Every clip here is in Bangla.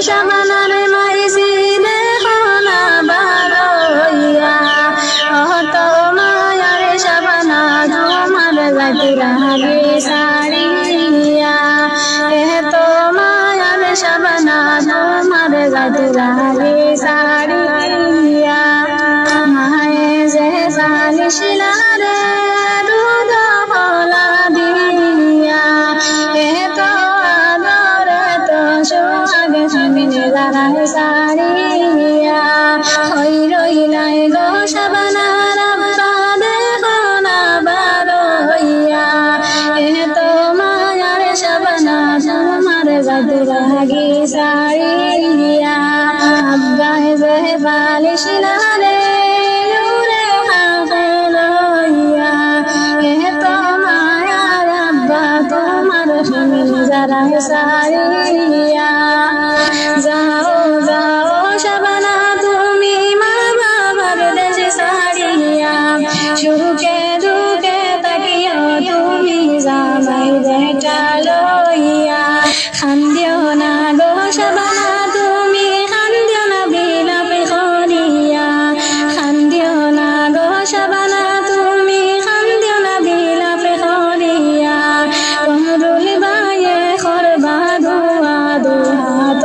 শাবানার মাইজি দেখো না বারইয়া অত মায়ার শাবানা তোমার গাতে রাগে সাড়িয়া এত মায়ার শাবানা তোমার গাতে রাগে সাড়িয়া মায়ে যে জানিসিলা রে দুধ হলা দিয়া এত আদর এত সোহাগ সামিনে দাঁড়ায় সাড়িয়া হই রইলাই গো শাবানার আব্বা দেখো না বারইয়া এত মায়ার শাবানা তোমার গাতে রাগে সাড়িয়া আব্বাই যে বালিশিলা রে নূরে হাতে লইয়া এত মায়ার আব্বা তোমার সামিনে দাঁড়ায় সাড়িয়া যাও যাও শাবানা তুমি মা বাবার দেশে সাড়িয়া সুখে দুঃখে তাকিও তুমি জামাই বেটা লইয়া খান্দিও না গো শাবানা তুমি খান্দিও না বিলাপে করিয়া খান্দিও না গো শাবানা তুমি খান্দিও না বিলাপে করিয়া কমরুল বায়ে করবা দুয়া দুহাত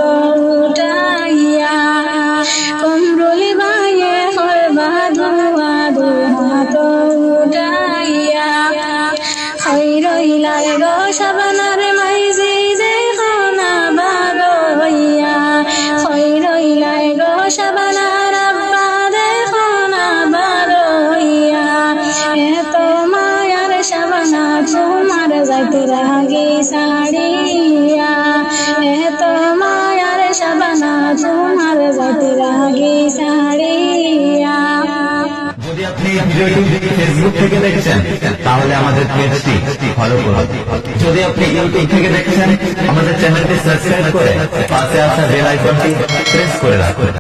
উঠাইয়া কমরুল বায়ে করবা দুয়া দুহাত উঠাইয়া হই রইলাই গো শাবানার মাইজি দেখো না বারইয়া হই রইলাই গো শাবানার আব্বা দেখো না বারইয়া এত মায়ার শাবানা তোমার যাইতে রাগে সাড়িয়া এত মায়ার শাবানা তোমার যাইতে রাগে সাড়িয়া। যদি আপনি ভিডিওটি ফেসবুক থেকে দেখছেন তাহলে আমাদের পেজটি ফলো করুন। যদি আপনি ইউটিউব থেকে দেখছেন আমাদের চ্যানেলটি সাবস্ক্রাইব করে পাশে আসা বেল আইকনটি প্রেস করে রাখুন।